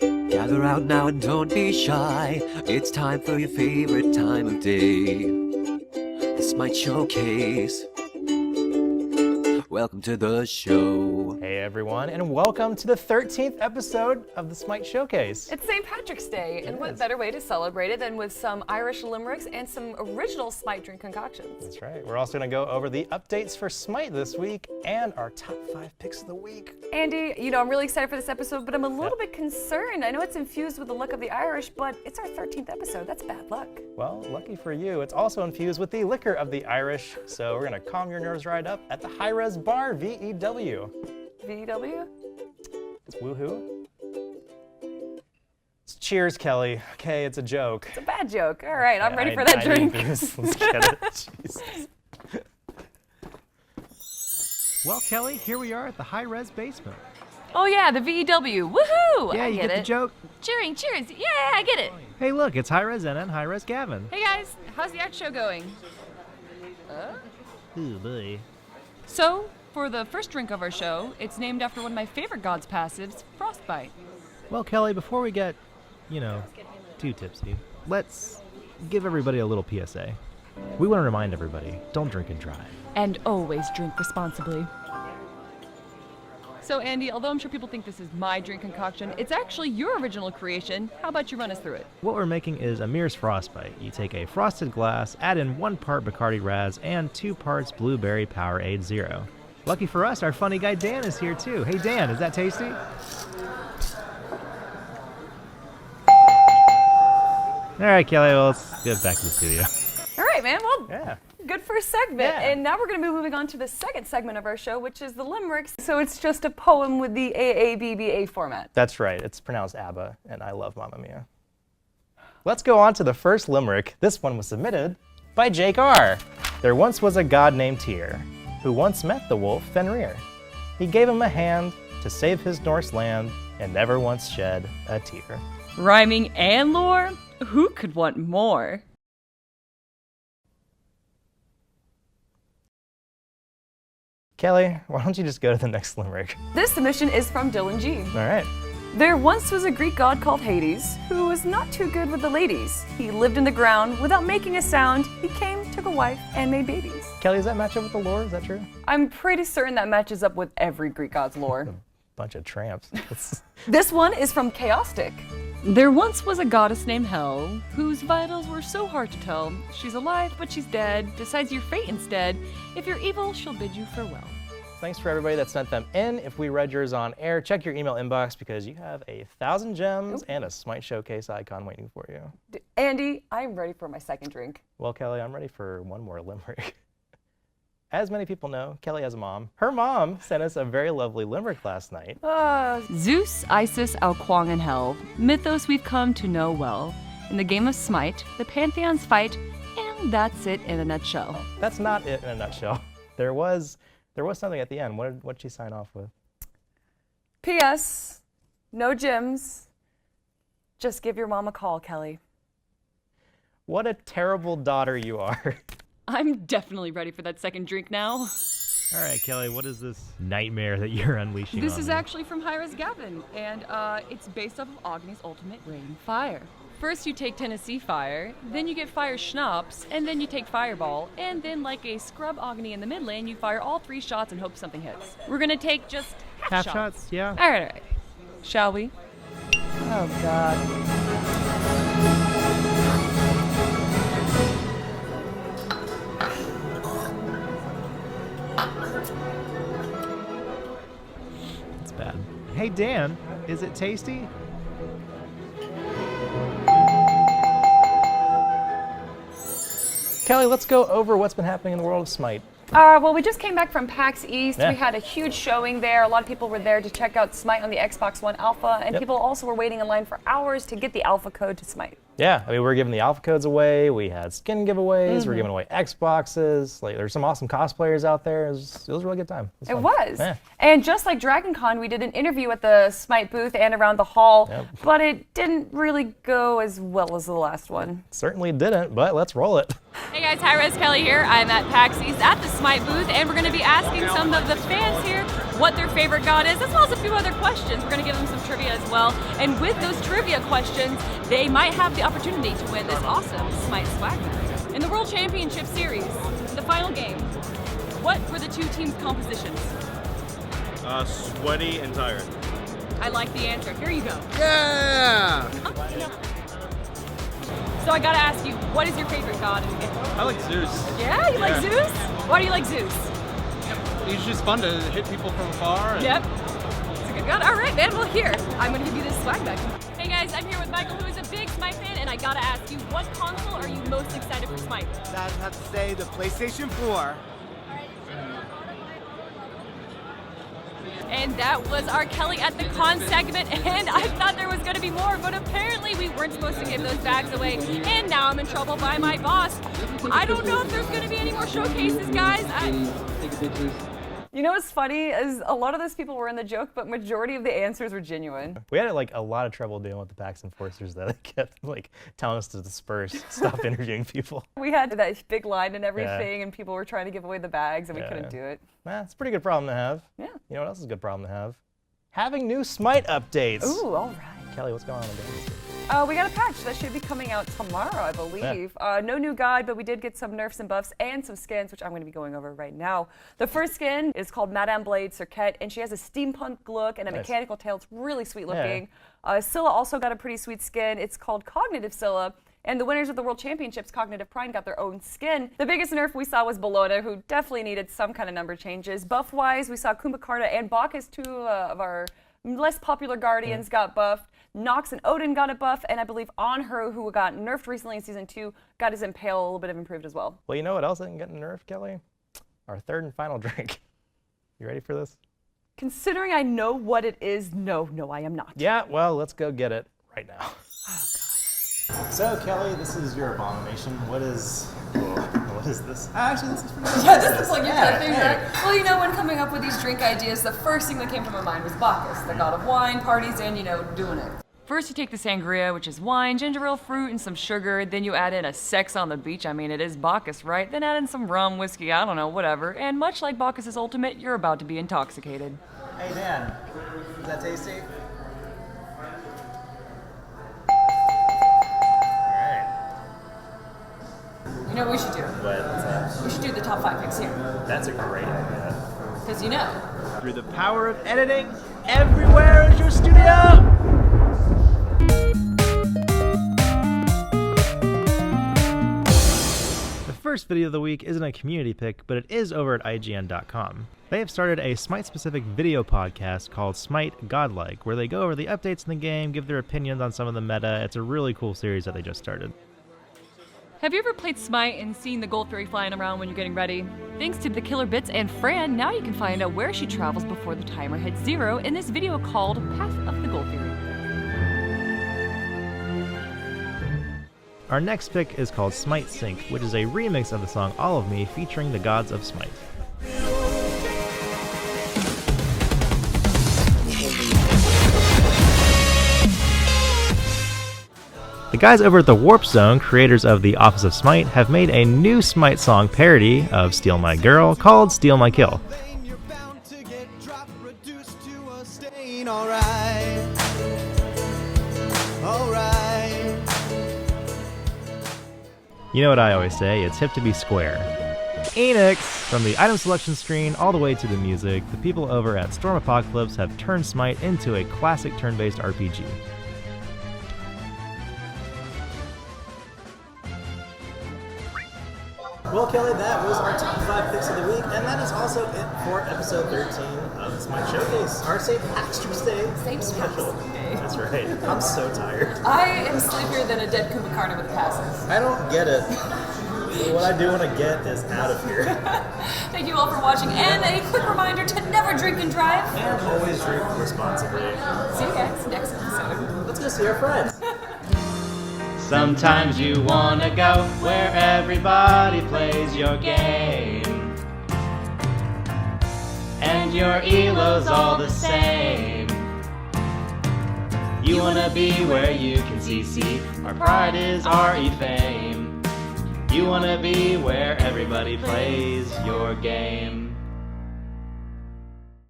Gather out now and don't be shy. It's time for your favorite time of day. The SMITE Showcase. Welcome to the show. Hey everyone, and welcome to the 13th episode of the SMITE Showcase. It's St. Patrick's Day, and what better way to celebrate it than with some Irish limericks and some original SMITE drink concoctions. That's right. We're also going to go over the updates for SMITE this week and our top 5 picks of the week. Andy, I'm really excited for this episode, but I'm a little bit concerned. I know it's infused with the look of the Irish, but it's our 13th episode. That's bad luck. Well, lucky for you, it's also infused with the liquor of the Irish, so we're going to calm your nerves right up at the Hi-Rez bar, VEW. VEW? It's woohoo. Cheers, Kelly. Okay, it's a joke. It's a bad joke. All right, I'm ready for that drink. Let's get it. Jesus. Well, Kelly, here we are at the Hi-Rez basement. Oh yeah, the VEW. Woohoo! Yeah, I you get the joke? Cheering, cheers. Yeah, I get it. Hey, look, it's Hi-Rez Anna and Hi-Rez Gavin. Hey guys, how's the art show going? Ooh, boy. So, for the first drink of our show, it's named after one of my favorite God's passives, Frostbite. Well, Kelly, before we get, too tipsy, let's give everybody a little PSA. We want to remind everybody, don't drink and drive. And always drink responsibly. So Andy, although I'm sure people think this is my drink concoction, it's actually your original creation. How about you run us through it? What we're making is Amir's Frostbite. You take a frosted glass, add in 1 part Bacardi Raz, and 2 parts Blueberry Powerade Zero. Lucky for us, our funny guy Dan is here too. Hey Dan, is that tasty? All right, Kelly, well, let's get back to the studio. All right, man. Well, Yeah. good first segment. Yeah. And now we're going to be moving on to the second segment of our show, which is the limericks. So it's just a poem with the AABBA format. That's right. It's pronounced ABBA, and I love Mamma Mia. Let's go on to the first limerick. This one was submitted by Jake R. There once was a god named Tyr, who once met the wolf Fenrir. He gave him a hand to save his Norse land, and never once shed a tear. Rhyming and lore? Who could want more? Kelly, why don't you just go to the next limerick? This submission is from Dylan G. All right. There once was a Greek god called Hades, who was not too good with the ladies. He lived in the ground without making a sound. He came, took a wife, and made babies. Kelly, does that match up with the lore? Is that true? I'm pretty certain that matches up with every Greek god's lore. Bunch of tramps. This one is from Chaostic. There once was a goddess named Hel, whose vitals were so hard to tell. She's alive, but she's dead. Decides your fate instead. If you're evil, she'll bid you farewell. Thanks for everybody that sent them in. If we read yours on air, check your email inbox because you have 1,000 gems and a SMITE Showcase icon waiting for you. Andy, I'm ready for my second drink. Well, Kelly, I'm ready for one more limerick. As many people know, Kelly has a mom. Her mom sent us a very lovely limerick last night. Zeus, Isis, Alquang, and Hel, mythos we've come to know well. In the game of SMITE, the pantheons fight, and that's it in a nutshell. That's not it in a nutshell. There was something at the end. What did she sign off with? P.S. No gyms. Just give your mom a call, Kelly. What a terrible daughter you are. I'm definitely ready for that second drink now. All right, Kelly, what is this nightmare that you're unleashing This on is me? actually from Hi-Rez Gavin, and it's based off of Agni's Ultimate Rain Fire. First you take Tennessee Fire, then you get Fire Schnapps, and then you take Fireball, and then like a scrub Agni in the mid lane, you fire all 3 shots and hope something hits. We're gonna take just half shots, yeah. All right. Shall we? Oh, God. It's bad. Hey, Dan, is it tasty? Kelly, let's go over what's been happening in the world of SMITE. Well, we just came back from PAX East. Yeah. We had a huge showing there. A lot of people were there to check out SMITE on the Xbox One Alpha, and people also were waiting in line for hours to get the alpha code to SMITE. Yeah, I mean, we're giving the alpha codes away. We had skin giveaways. We're giving away Xboxes. Like, there's some awesome cosplayers out there. It was a really good time. It fun. was. Yeah. And just like Dragon Con, we did an interview at the SMITE booth and around the hall, Yep. but it didn't really go as well as the last one. Certainly didn't, but let's roll it. Hey guys, Hi-Rez Kelly here. I'm at PAX East at the SMITE booth, and we're going to be asking some of the fans here what their favorite god is, as well as a few other questions. We're going to give them some trivia as well. And with those trivia questions, they might have the opportunity to win this awesome SMITE swag bag. In the World Championship Series, the final game, what were the two teams' compositions? Sweaty and tired. I like the answer. Here you go. Yeah! So I gotta ask you, what is your favorite god in the game? I like Zeus. Yeah, you like Zeus? Why do you like Zeus? He's just fun to hit people from afar. Yep. It's a good god. All right, man. Well, here, I'm gonna give you this swag bag. Hey guys, I'm here with Michael, who is a big SMITE fan, and I gotta ask you, what console are you most excited for SMITE? I'd have to say the PlayStation 4. And that was our Kelly at the Con segment, and I thought there was going to be more, but apparently we weren't supposed to give those bags away, and now I'm in trouble by my boss. I don't know if there's going to be any more showcases, guys. You know what's funny is a lot of those people were in the joke, but majority of the answers were genuine. We had like a lot of trouble dealing with the PAX enforcers that they kept like telling us to disperse, stop interviewing people. We had that big line and everything, and people were trying to give away the bags, and we couldn't do it. It's a pretty good problem to have. Yeah. You know what else is a good problem to have? Having new SMITE updates. Ooh, all right. Kelly, what's going on with that? We got a patch that should be coming out tomorrow, I believe. No new guide, but we did get some nerfs and buffs and some skins, which I'm going to be going over right now. The first skin is called Madame Blade Cirquette, and she has a steampunk look and a mechanical tail. It's really sweet looking. Scylla also got a pretty sweet skin. It's called Cognitive Scylla. And the winners of the World Championships, Cognitive Prime, got their own skin. The biggest nerf we saw was Bellona, who definitely needed some kind of number changes. Buff-wise, we saw Kumbhakarna and Bacchus, two of our less popular Guardians, got buffed. Nox and Odin got a buff, and I believe Anhur, who got nerfed recently in Season 2, got his Impale a little bit of improved as well. Well, you know what else didn't get nerfed, Kelly? Our third and final drink. You ready for this? Considering I know what it is, no, I am not. Yeah, well, let's go get it right now. Oh, God. So, Kelly, this is your abomination. What is this? Actually, this is pretty good. Yeah, this is like your thing, right? Well, you know, when coming up with these drink ideas, the first thing that came to my mind was Bacchus, the god of wine, parties, and, you know, doing it. First you take the sangria, which is wine, ginger ale, fruit, and some sugar. Then you add in a sex on the beach. I mean, it is Bacchus, right? Then add in some rum, whiskey, I don't know, whatever. And much like Bacchus's ultimate, you're about to be intoxicated. Hey, Dan, is that tasty? You know what we should do? What's that? We should do the top 5 picks here. That's a great idea. Because you know. Through the power of editing, everywhere is your studio! The first video of the week isn't a community pick, but it is over at IGN.com. They have started a SMITE-specific video podcast called SMITE Godlike, where they go over the updates in the game, give their opinions on some of the meta. It's a really cool series that they just started. Have you ever played SMITE and seen the Gold Fairy flying around when you're getting ready? Thanks to the Killer Bits and Fran, now you can find out where she travels before the timer hits 0 in this video called Path of the Gold Fairy. Our next pick is called SMITE Sync, which is a remix of the song All of Me featuring the gods of SMITE. The guys over at the Warp Zone, creators of the Office of SMITE, have made a new SMITE song parody of Steal My Girl called Steal My Kill. You know what I always say, it's hip to be square. Enix! From the item selection screen all the way to the music, the people over at Storm Apocalypse have turned SMITE into a classic turn-based RPG. Well, Kelly, that was our top 5 picks of the week, and that is also it for episode 13 of the SMITE Showcase. Our St. Patrick's Day special. That's right. I'm so tired. I am sleepier than a dead Kumbhakarna with passes. I don't get it. What I do want to get is out of here. Thank you all for watching, and a quick reminder to never drink and drive. And always drink responsibly. See you guys next episode. Let's go see our friends. Sometimes you wanna go where everybody plays your game, and your elo's all the same. You wanna be where you can see our pride is RE fame. You wanna be where everybody plays your game.